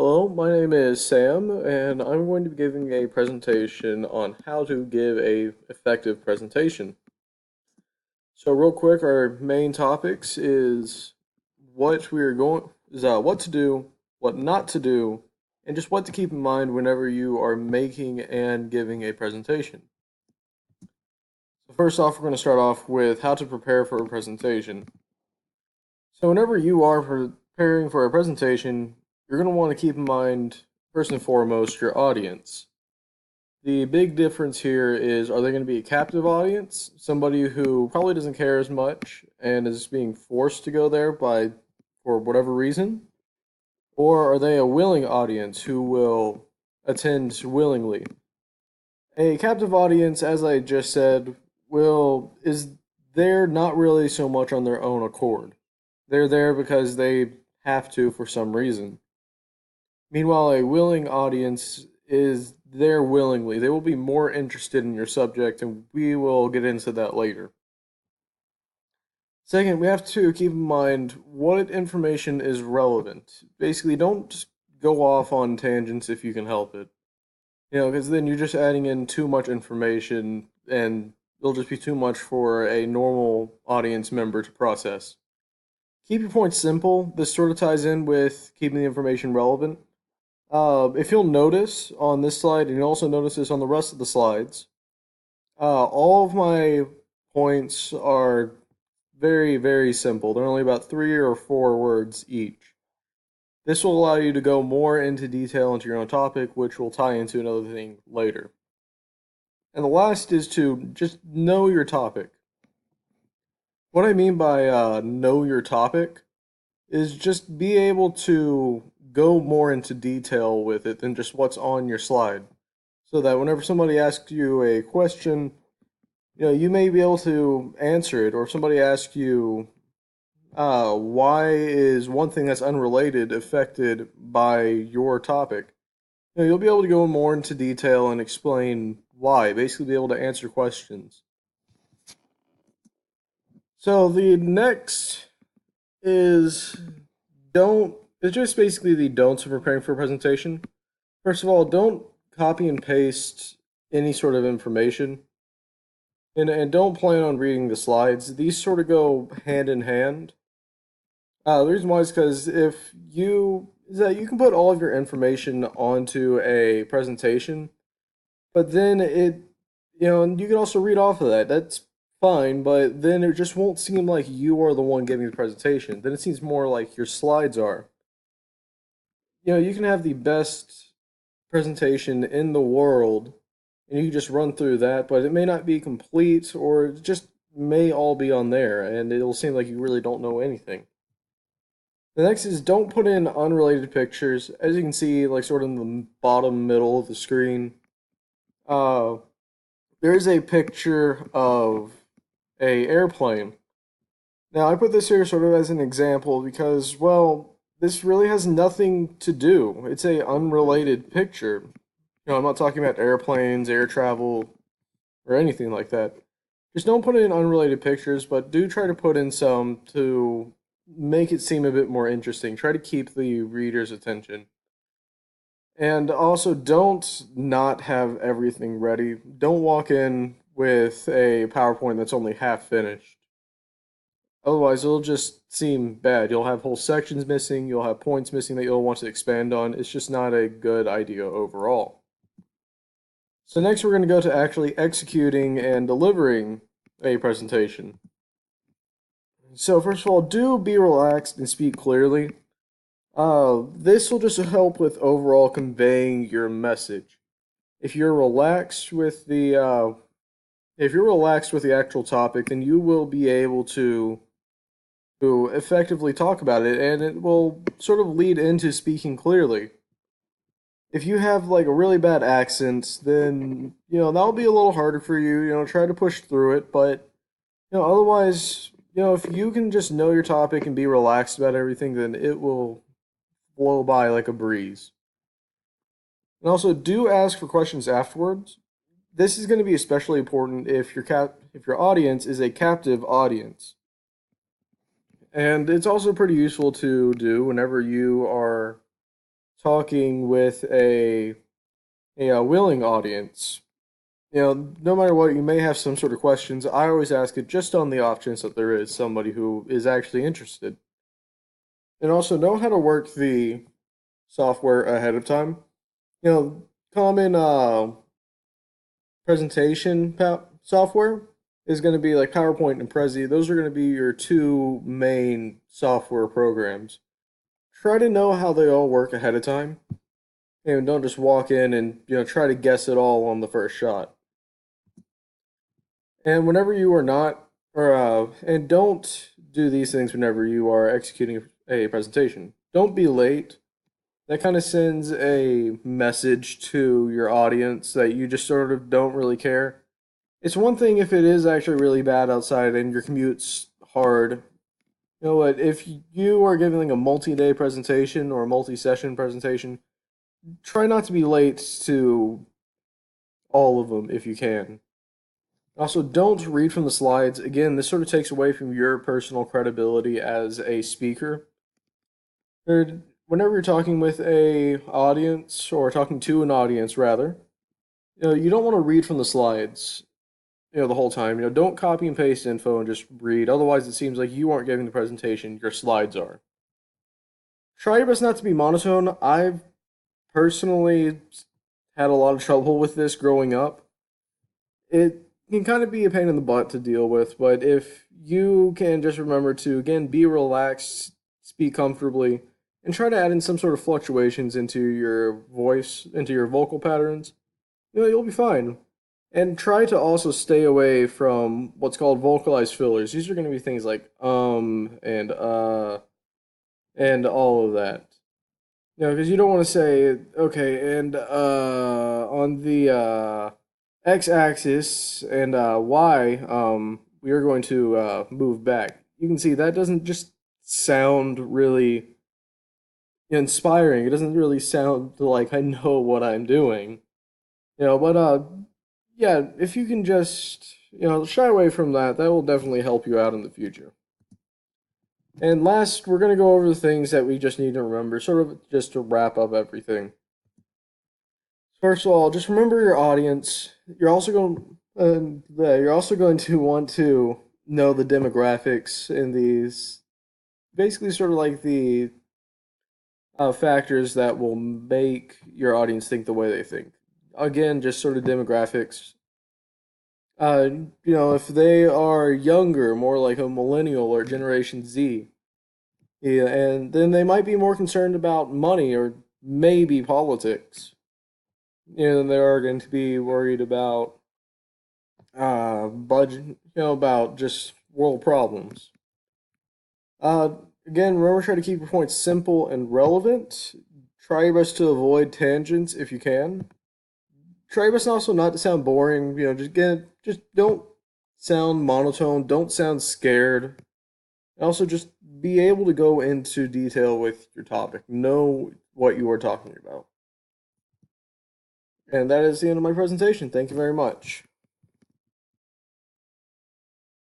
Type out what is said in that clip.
Hello, my name is Sam, and I'm going to be giving a presentation on how to give a effective presentation. So, real quick, our main topics is what to do, what not to do, and just what to keep in mind whenever you are making and giving a presentation. So, first off, we're going to start off with how to prepare for a presentation. So, whenever you are preparing for a presentation, you're going to want to keep in mind, first and foremost, your audience. The big difference here is, are they going to be a captive audience? Somebody who probably doesn't care as much and is being forced to go there for whatever reason? Or are they a willing audience who will attend willingly? A captive audience, as I just said, is there not really so much on their own accord. They're there because they have to for some reason. Meanwhile, a willing audience is there willingly. They will be more interested in your subject, and we will get into that later. Second, we have to keep in mind what information is relevant. Basically, don't go off on tangents if you can help it. Because then you're just adding in too much information, and it'll just be too much for a normal audience member to process. Keep your points simple. This sort of ties in with keeping the information relevant. If you'll notice on this slide, and you'll also notice this on the rest of the slides, all of my points are very, very simple. They're only about 3 or 4 words each. This will allow you to go more into detail into your own topic, which will tie into another thing later. And the last is to just know your topic. What I mean by know your topic is just be able to go more into detail with it than just what's on your slide. So that whenever somebody asks you a question, you may be able to answer it, or if somebody asks you, why is one thing that's unrelated affected by your topic? You'll be able to go more into detail and explain why, basically be able to answer questions. So the next is don't it's just basically the don'ts of preparing for a presentation. First of all, don't copy and paste any sort of information. And don't plan on reading the slides. These sort of go hand in hand. The reason why is because if you is that you can put all of your information onto a presentation, but then and you can also read off of that. That's fine, but then it just won't seem like you are the one giving the presentation. Then it seems more like your slides are. You can have the best presentation in the world, and you can just run through that, but it may not be complete, or it just may all be on there, and it'll seem like you really don't know anything. The next is don't put in unrelated pictures. As you can see, like sort of in the bottom middle of the screen, uh, there's a picture of a airplane. Now, I put this here sort of as an example because, well, this really has nothing to do. It's a unrelated picture. I'm not talking about airplanes, air travel, or anything like that. Just don't put in unrelated pictures, but do try to put in some to make it seem a bit more interesting. Try to keep the reader's attention. And also, don't not have everything ready. Don't walk in with a PowerPoint that's only half finished. Otherwise, it'll just seem bad. You'll have whole sections missing, you'll have points missing that you'll want to expand on. It's just not a good idea overall. So next we're going to go to actually executing and delivering a presentation. So first of all, do be relaxed and speak clearly. This will just help with overall conveying your message. If you're relaxed with the actual topic, then you will be able to effectively talk about it, and it will sort of lead into speaking clearly. If you have like a really bad accent, then that'll be a little harder for you. Try to push through it, but otherwise, if you can just know your topic and be relaxed about everything, then it will blow by like a breeze. And also, do ask for questions afterwards. This is going to be especially important if your audience is a captive audience. And it's also pretty useful to do whenever you are talking with a willing audience, no matter what, you may have some sort of questions. I always ask it just on the off chance that there is somebody who is actually interested. And also know how to work the software ahead of time. Common presentation software is going to be like PowerPoint and Prezi. Those are going to be your two main software programs. Try to know how they all work ahead of time, and don't just walk in and try to guess it all on the first shot. And whenever you are not, or and don't do these things whenever you are executing a presentation. Don't be late. That kind of sends a message to your audience that you just sort of don't really care. It's one thing if it is actually really bad outside and your commute's hard. You know what? If you are giving a multi-day presentation or a multi-session presentation, try not to be late to all of them if you can. Also, don't read from the slides. Again, this sort of takes away from your personal credibility as a speaker. Whenever you're talking with a audience or talking to an audience rather, you don't want to read from the slides, the whole time. Don't copy and paste info and just read. Otherwise, it seems like you aren't giving the presentation, your slides are. Try your best not to be monotone. I've personally had a lot of trouble with this growing up. It can kind of be a pain in the butt to deal with, but if you can just remember to, again, be relaxed, speak comfortably, and try to add in some sort of fluctuations into your voice, into your vocal patterns, you'll be fine. And try to also stay away from what's called vocalized fillers. These are going to be things like and all of that. Because you don't want to say, okay, and on the x-axis and y, we are going to move back. You can see that doesn't just sound really inspiring. It doesn't really sound like I know what I'm doing. But yeah, if you can just, shy away from that, that will definitely help you out in the future. And last, we're going to go over the things that we just need to remember, sort of just to wrap up everything. First of all, just remember your audience. You're also going to want to know the demographics in these, basically sort of like the factors that will make your audience think the way they think. Again, just sort of demographics. If they are younger, more like a millennial or Generation Z, yeah, and then they might be more concerned about money or maybe politics. Than they are going to be worried about budget, about just world problems. Uh, Again, remember try to keep your points simple and relevant. Try your best to avoid tangents if you can. Try your best also not to sound boring. Just don't sound monotone. Don't sound scared. And also, just be able to go into detail with your topic. Know what you are talking about. And that is the end of my presentation. Thank you very much.